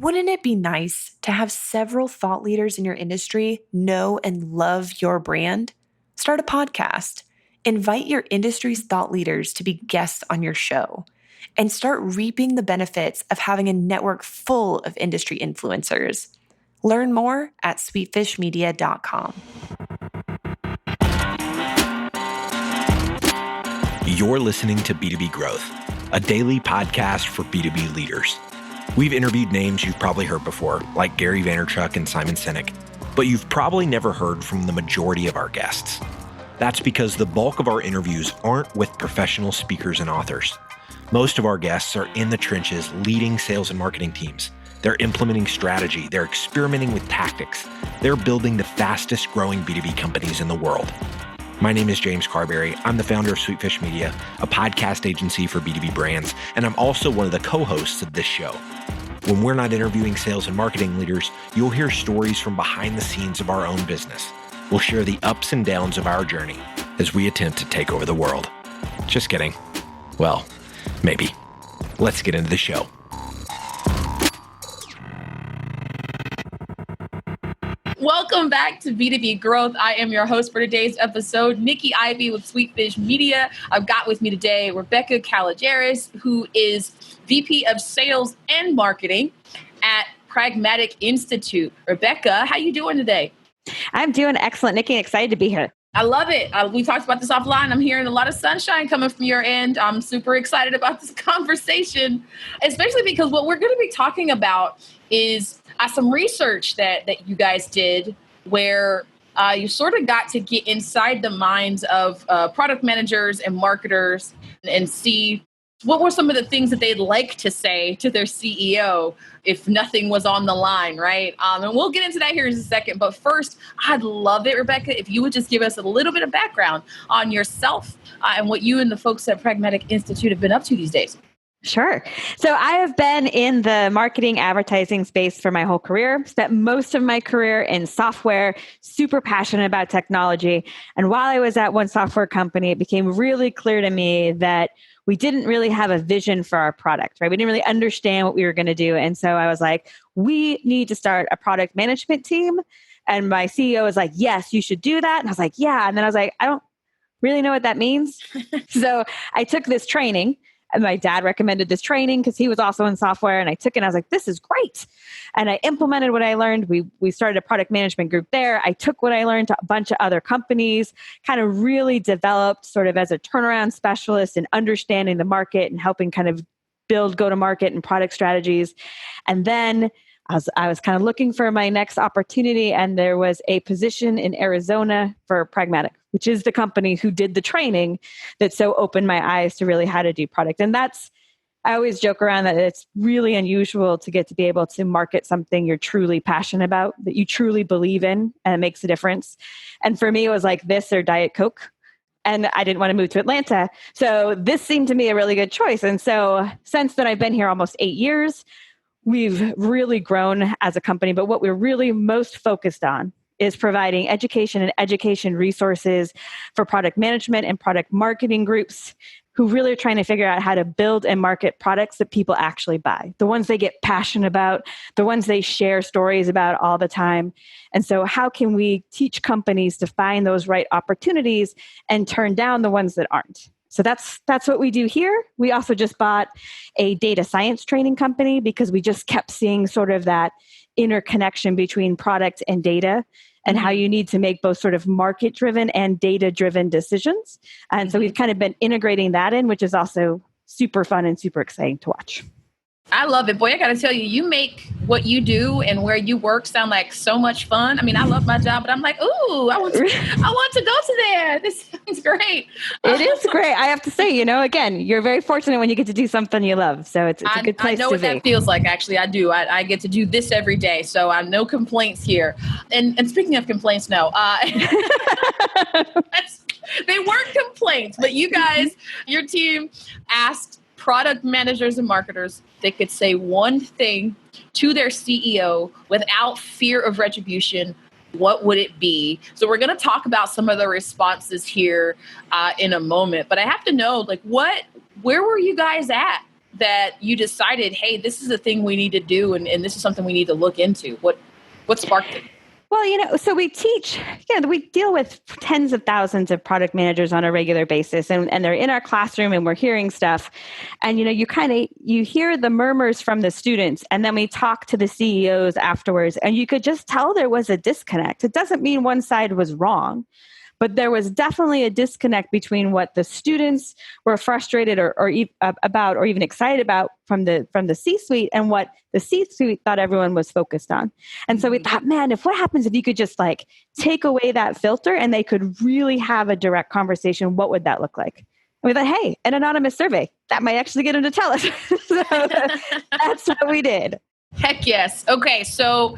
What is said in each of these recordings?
Wouldn't it be nice to have several thought leaders in your industry know and love your brand? Start a podcast. Invite your industry's thought leaders to be guests on your show and start reaping the benefits of having a network full of industry influencers. Learn more at sweetfishmedia.com. You're listening to B2B Growth, a daily podcast for B2B leaders. We've interviewed names you've probably heard before, like Gary Vaynerchuk and Simon Sinek, but you've probably never heard from the majority of our guests. That's because the bulk of our interviews aren't with professional speakers and authors. Most of our guests are in the trenches leading sales and marketing teams. They're implementing strategy. They're experimenting with tactics. They're building the fastest growing B2B companies in the world. My name is James Carberry. I'm the founder of Sweetfish Media, a podcast agency for B2B brands, and I'm also one of the co-hosts of this show. When we're not interviewing sales and marketing leaders, you'll hear stories from behind the scenes of our own business. We'll share the ups and downs of our journey as we attempt to take over the world. Just kidding. Well, maybe. Let's get into the show. Welcome back to B2B Growth. I am your host for today's episode, Nikki Ivy with Sweetfish Media. I've got with me today Rebecca Kalogeris, who is VP of Sales and Marketing at Pragmatic Institute. Rebecca, how you doing today? I'm doing excellent, Nikki. Excited to be here. I love it. We talked about this offline. I'm hearing a lot of sunshine coming from your end. I'm super excited about this conversation, especially because what we're going to be talking about is some research that you guys did where you sort of got to get inside the minds of product managers and marketers and see what were some of the things that they'd like to say to their CEO if nothing was on the line, right? And we'll get into that here in a second. But first, I'd love it, Rebecca, if you would just give us a little bit of background on yourself and what you and the folks at Pragmatic Institute have been up to these days. Sure. So I have been in the marketing advertising space for my whole career, spent most of my career in software, super passionate about technology. And while I was at one software company, it became really clear to me that we didn't really have a vision for our product, right? We didn't really understand what we were going to do. And so I was like, we need to start a product management team. And my CEO was like, yes, you should do that. And I was like, yeah. And then I was like, I don't really know what that means. So I took this training. And my dad recommended this training because he was also in software, and I took it and I was like, this is great. And I implemented what I learned. We started a product management group there. I took what I learned to a bunch of other companies, kind of really developed sort of as a turnaround specialist in understanding the market and helping kind of build go-to-market and product strategies. And then I was kind of looking for my next opportunity, and there was a position in Arizona for Pragmatic, which is the company who did the training that so opened my eyes to really how to do product. And I always joke around that it's really unusual to get to be able to market something you're truly passionate about, that you truly believe in, and it makes a difference. And for me, it was like this or Diet Coke. And I didn't want to move to Atlanta. So this seemed to me a really good choice. And so since then, I've been here almost 8 years. We've really grown as a company, but what we're really most focused on is providing education and education resources for product management and product marketing groups who really are trying to figure out how to build and market products that people actually buy, the ones they get passionate about, the ones they share stories about all the time. And so how can we teach companies to find those right opportunities and turn down the ones that aren't? So that's what we do here. We also just bought a data science training company because we just kept seeing sort of that interconnection between product and data and how you need to make both sort of market-driven and data-driven decisions. And so we've kind of been integrating that in, which is also super fun and super exciting to watch. I love it. Boy, I got to tell you, you make what you do and where you work sound like so much fun. I mean, I love my job, but I'm like, ooh, I want to go to there. This sounds great. It is great. I have to say, again, you're very fortunate when you get to do something you love. So it's a good place to be. I know what that feels like, actually. I do. I get to do this every day. So I no complaints here. And speaking of complaints, no. They weren't complaints, but you guys, your team asked product managers and marketers, they could say one thing to their CEO without fear of retribution. What would it be? So we're going to talk about some of the responses here in a moment. But I have to know, where were you guys at that you decided, hey, this is a thing we need to do, and this is something we need to look into? What sparked it? Well, so we teach, we deal with tens of thousands of product managers on a regular basis, and they're in our classroom and we're hearing stuff. And, you hear the murmurs from the students, and then we talk to the CEOs afterwards, and you could just tell there was a disconnect. It doesn't mean one side was wrong, but there was definitely a disconnect between what the students were frustrated about or even excited about from the C-suite and what the C-suite thought everyone was focused on. And so we thought, man, what happens if you could just take away that filter and they could really have a direct conversation? What would that look like? And we thought, hey, an anonymous survey, that might actually get them to tell us. So that's what we did. Heck yes. Okay, so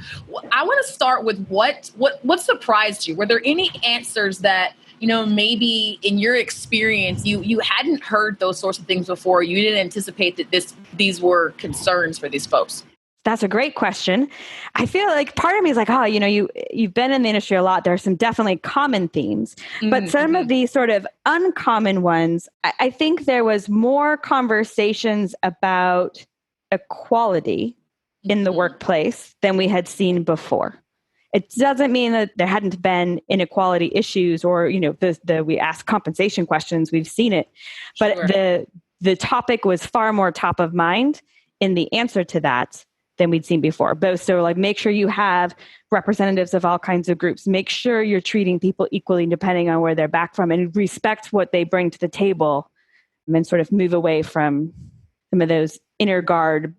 I want to start with what surprised you? Were there any answers that, maybe in your experience, you hadn't heard those sorts of things before? You didn't anticipate that these were concerns for these folks? That's a great question. I feel like part of me is like, you've been in the industry a lot. There are some definitely common themes, but some of these sort of uncommon ones, I think there was more conversations about equality in the workplace than we had seen before. It doesn't mean that there hadn't been inequality issues or, we ask compensation questions, we've seen it, but Sure. the topic was far more top of mind in the answer to that than we'd seen before. Both so make sure you have representatives of all kinds of groups, make sure you're treating people equally depending on where they're back from, and respect what they bring to the table, and sort of move away from some of those inner guard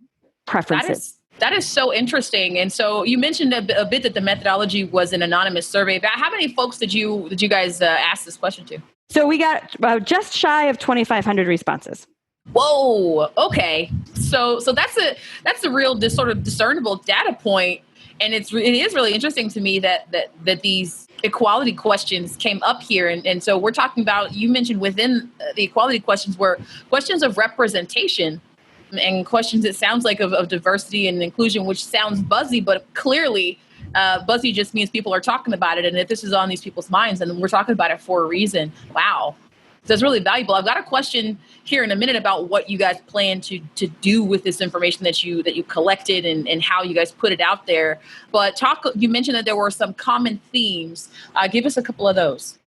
preferences. That is so interesting. And so you mentioned a bit that the methodology was an anonymous survey. How many folks did you guys ask this question to? So we got just shy of 2,500 responses. Whoa. Okay. So that's a real sort of discernible data point, and it is really interesting to me that these equality questions came up here, and so we're talking about, you mentioned within the equality questions were questions of representation. And questions, it sounds like, of diversity and inclusion, which sounds buzzy, but clearly buzzy just means people are talking about it. And if this is on these people's minds, and we're talking about it for a reason. Wow. So it's really valuable. I've got a question here in a minute about what you guys plan to do with this information that you collected and how you guys put it out there. But you mentioned that there were some common themes. Give us a couple of those.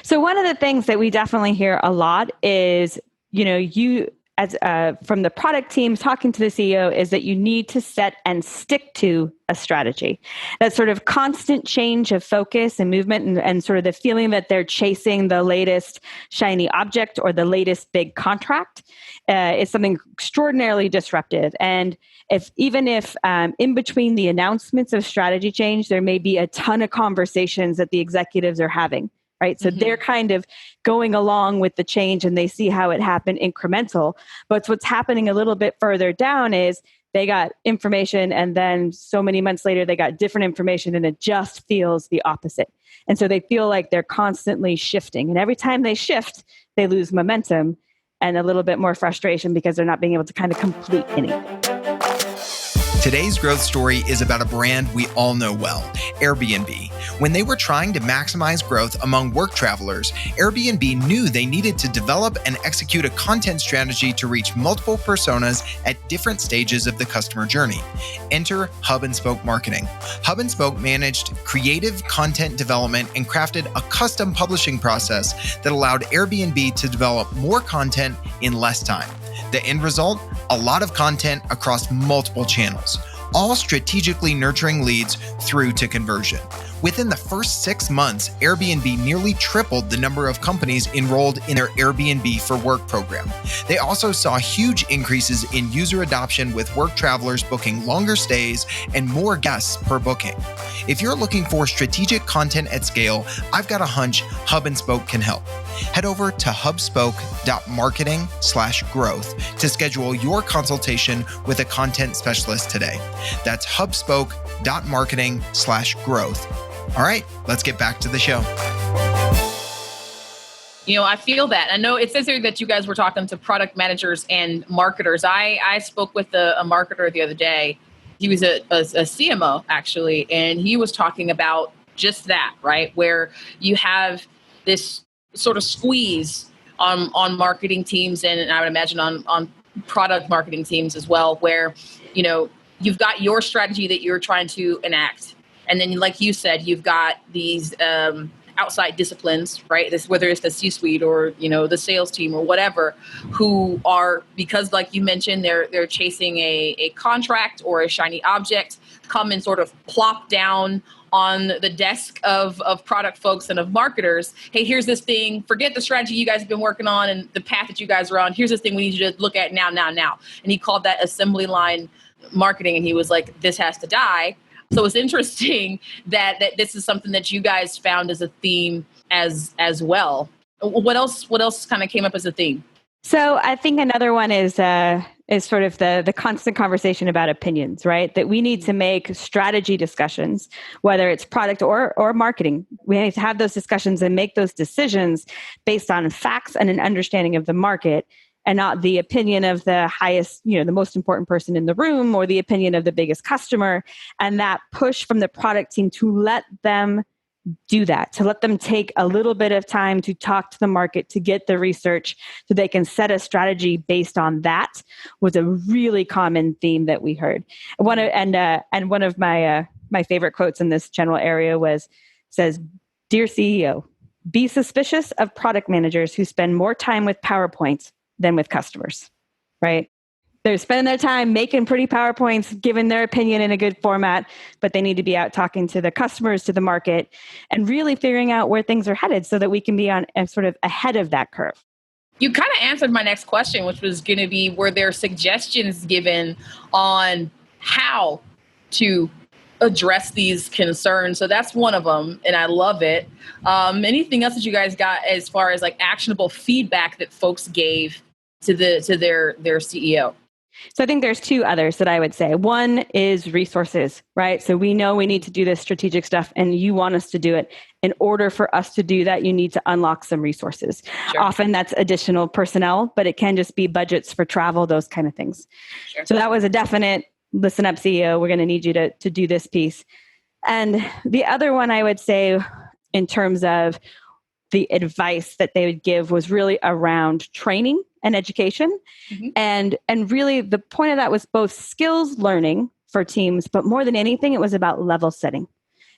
So one of the things that we definitely hear a lot is, from the product teams talking to the CEO, is that you need to set and stick to a strategy. That sort of constant change of focus and movement and sort of the feeling that they're chasing the latest shiny object or the latest big contract is something extraordinarily disruptive. And even if in between the announcements of strategy change, there may be a ton of conversations that the executives are having. Right. So they're kind of going along with the change and they see how it happened incremental. But what's happening a little bit further down is they got information, and then so many months later, they got different information, and it just feels the opposite. And so they feel like they're constantly shifting. And every time they shift, they lose momentum and a little bit more frustration because they're not being able to kind of complete anything. Today's growth story is about a brand we all know well, Airbnb. When they were trying to maximize growth among work travelers, Airbnb knew they needed to develop and execute a content strategy to reach multiple personas at different stages of the customer journey. Enter Hub and Spoke Marketing. Hub and Spoke managed creative content development and crafted a custom publishing process that allowed Airbnb to develop more content in less time. The end result? A lot of content across multiple channels, all strategically nurturing leads through to conversion. Within the first 6 months, Airbnb nearly tripled the number of companies enrolled in their Airbnb for Work program. They also saw huge increases in user adoption, with work travelers booking longer stays and more guests per booking. If you're looking for strategic content at scale, I've got a hunch Hub and Spoke can help. Head over to hubspoke.marketing/growth to schedule your consultation with a content specialist today. That's hubspoke.marketing/growth. All right, let's get back to the show. I feel that. I know it says here that you guys were talking to product managers and marketers. I spoke with a marketer the other day. He was a CMO, actually, and he was talking about just that, right? Where you have this sort of squeeze on marketing teams, and I would imagine on product marketing teams as well, where, you've got your strategy that you're trying to enact. And then, like you said, you've got these outside disciplines, right? Whether it's the C-suite or, the sales team or whatever, who are, because like you mentioned, they're chasing a contract or a shiny object, come and sort of plop down on the desk of product folks and of marketers. Hey, here's this thing. Forget the strategy you guys have been working on and the path that you guys are on. Here's this thing we need you to look at now. And he called that assembly line marketing. And he was like, this has to die. So it's interesting that this is something that you guys found as a theme as well. What else kind of came up as a theme? So I think another one is sort of the constant conversation about opinions, right? That we need to make strategy discussions, whether it's product or marketing. We need to have those discussions and make those decisions based on facts and an understanding of the market, and not the opinion of the highest, the most important person in the room or the opinion of the biggest customer. And that push from the product team to let them do that, to let them take a little bit of time to talk to the market, to get the research so they can set a strategy based on that, was a really common theme that we heard. One of my favorite quotes in this general area says, "Dear CEO, be suspicious of product managers who spend more time with PowerPoints than with customers," right? They're spending their time making pretty PowerPoints, giving their opinion in a good format, but they need to be out talking to the customers, to the market, and really figuring out where things are headed so that we can be on sort of ahead of that curve. You kind of answered my next question, which was going to be, were there suggestions given on how to address these concerns? So that's one of them, and I love it. Anything else that you guys got as far as like actionable feedback that folks gave to their CEO? So I think there's two others that I would say. One is resources, right? So we know we need to do this strategic stuff and you want us to do it. In order for us to do that, you need to unlock some resources. Sure. Often that's additional personnel, but it can just be budgets for travel, those kind of things. Sure. So that was a definite, listen up, CEO, we're going to need you to do this piece. And the other one I would say in terms of the advice that they would give was really around training and education. Mm-hmm. And really the point of that was both skills learning for teams, but more than anything, it was about level setting,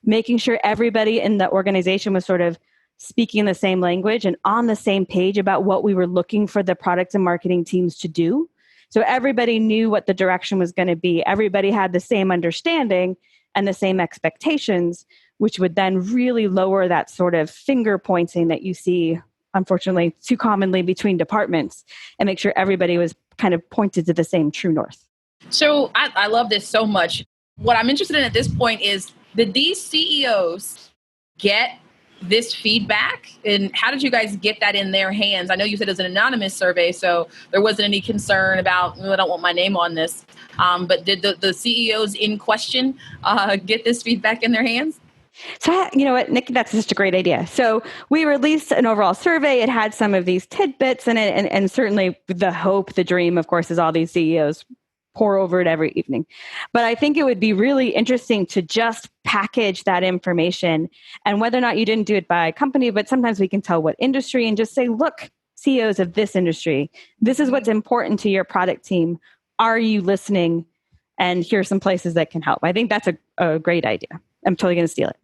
making sure everybody in the organization was sort of speaking the same language and on the same page about what we were looking for the product and marketing teams to do. So everybody knew what the direction was going to be. Everybody had the same understanding and the same expectations, which would then really lower that sort of finger pointing that you see, unfortunately, too commonly between departments, and make sure everybody was kind of pointed to the same true north. So I love this so much. What I'm interested in at this point is, did these CEOs get this feedback, and how did you guys get that in their hands? I know you said it was an anonymous survey, so there wasn't any concern about, I don't want my name on this. But did the CEOs in question get this feedback in their hands? So, you know what, Nikki, that's just a great idea. So we released an overall survey. It had some of these tidbits in it. And certainly the hope, the dream, of course, is all these CEOs pour over it every evening. But I think it would be really interesting to just package that information, and whether or not you didn't do it by company, but sometimes we can tell what industry, and just say, look, CEOs of this industry, this is what's important to your product team. Are you listening? And here are some places that can help. I think that's a great idea. I'm totally going to steal it.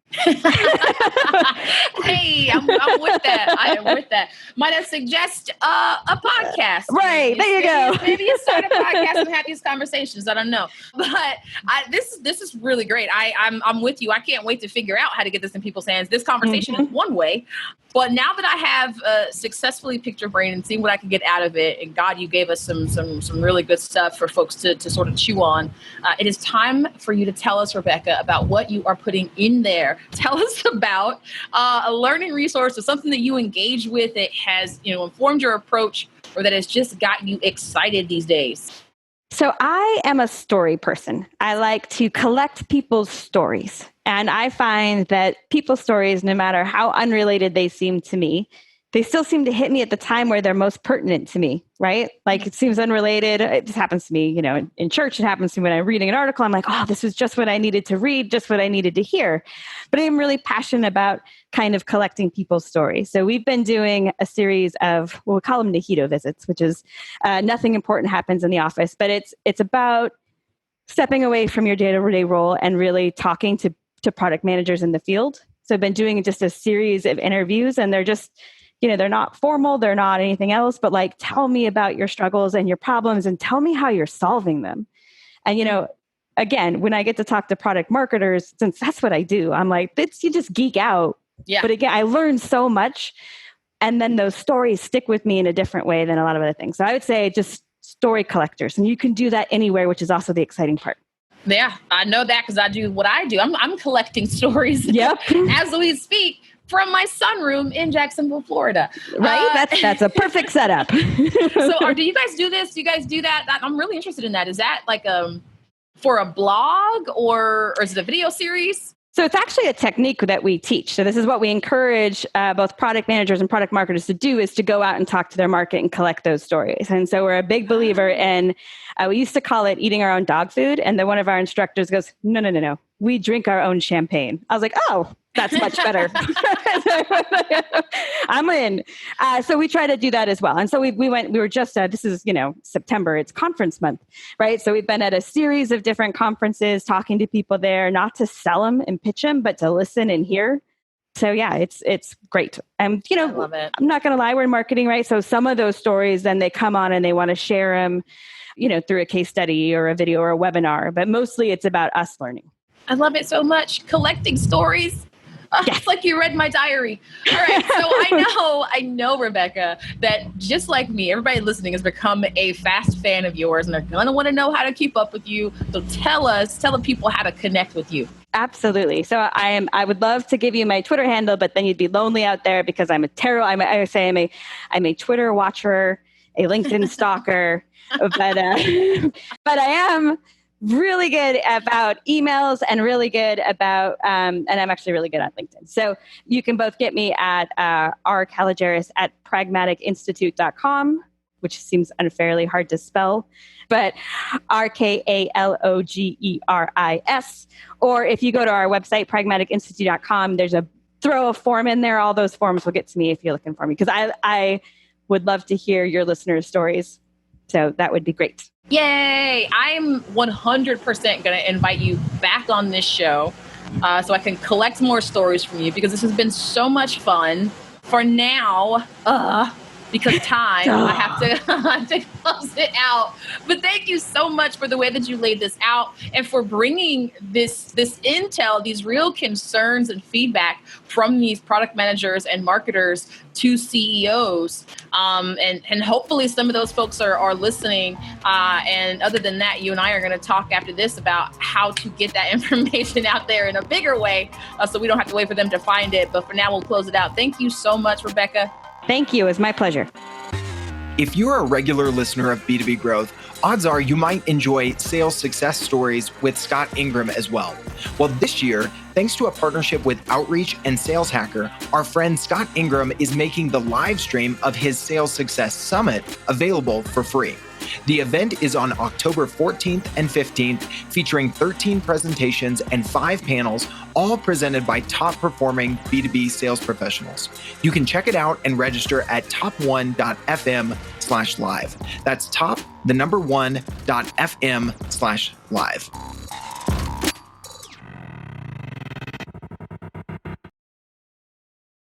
Hey, I'm with that. I am with that. Might I suggest a podcast? Right. There you go. Maybe you start a podcast and have these conversations. I don't know. But this is really great. I'm with you. I can't wait to figure out how to get this in people's hands. This conversation is one way. But now that I have successfully picked your brain and seen what I can get out of it, and God, you gave us some really good stuff for folks to sort of chew on, it is time for you to tell us, Rebecca, about what you are putting in there. Tell us about a learning resource or something that you engage with that has informed your approach, or that has just got you excited these days. So I am a story person. I like to collect people's stories. And I find that people's stories, no matter how unrelated they seem to me, they still seem to hit me at the time where they're most pertinent to me, right? Like it seems unrelated. It just happens to me, in church. It happens to me when I'm reading an article. I'm like, oh, this is just what I needed to read, just what I needed to hear. But I'm really passionate about kind of collecting people's stories. So we've been doing a series of, we call them Nahito visits, which is nothing important happens in the office, but it's about stepping away from your day-to-day role and really talking to product managers in the field. So I've been doing just a series of interviews, and they're just, they're not formal, they're not anything else, but like, tell me about your struggles and your problems and tell me how you're solving them. And, again, when I get to talk to product marketers, since that's what I do, I'm like, you just geek out. Yeah. But again, I learned so much. And then those stories stick with me in a different way than a lot of other things. So I would say just story collectors. And you can do that anywhere, which is also the exciting part. Yeah, I know that because I do what I do. I'm collecting stories as we speak from my sunroom in Jacksonville, Florida. Right? That's a perfect setup. So do you guys do this? Do you guys do that? I'm really interested in that. Is that like for a blog or is it a video series? So it's actually a technique that we teach. So this is what we encourage both product managers and product marketers to do, is to go out and talk to their market and collect those stories. And so we're a big believer in, we used to call it eating our own dog food. And then one of our instructors goes, no. We drink our own champagne. I was like, oh, that's much better. I'm in. So we try to do that as well. And so we were just, this is, September, it's conference month, right? So we've been at a series of different conferences, talking to people there, not to sell them and pitch them, but to listen and hear. So yeah, it's great. And, I love it. I'm not going to lie, we're in marketing, right? So some of those stories, then they come on and they want to share them, through a case study or a video or a webinar, but mostly it's about us learning. I love it so much. Collecting stories. Yes. It's like you read my diary. All right. So I know, Rebecca, that just like me, everybody listening has become a fast fan of yours and they're going to want to know how to keep up with you. So tell the people how to connect with you. Absolutely. So I would love to give you my Twitter handle, but then you'd be lonely out there because I'm a Twitter watcher, a LinkedIn stalker, but I am really good about emails and really good about, and I'm actually really good at LinkedIn. So you can both get me at Kalogeris at pragmaticinstitute.com, which seems unfairly hard to spell, but RKALOGERIS. Or if you go to our website, pragmaticinstitute.com, there's throw a form in there. All those forms will get to me if you're looking for me, because I would love to hear your listeners' stories. So that would be great. Yay! I'm 100% going to invite you back on this show so I can collect more stories from you, because this has been so much fun. For now, because time, I have to close it out. But thank you so much for the way that you laid this out and for bringing this intel, these real concerns and feedback from these product managers and marketers to CEOs. And hopefully some of those folks are listening. And other than that, you and I are going to talk after this about how to get that information out there in a bigger way so we don't have to wait for them to find it. But for now, we'll close it out. Thank you so much, Rebecca. Thank you. It was my pleasure. If you're a regular listener of B2B Growth, odds are you might enjoy sales success stories with Scott Ingram as well. Well, this year, thanks to a partnership with Outreach and Sales Hacker, our friend Scott Ingram is making the live stream of his Sales Success Summit available for free. The event is on October 14th and 15th, featuring 13 presentations and 5 panels, all presented by top-performing B2B sales professionals. You can check it out and register at top1.fm/live. That's top1.fm/live.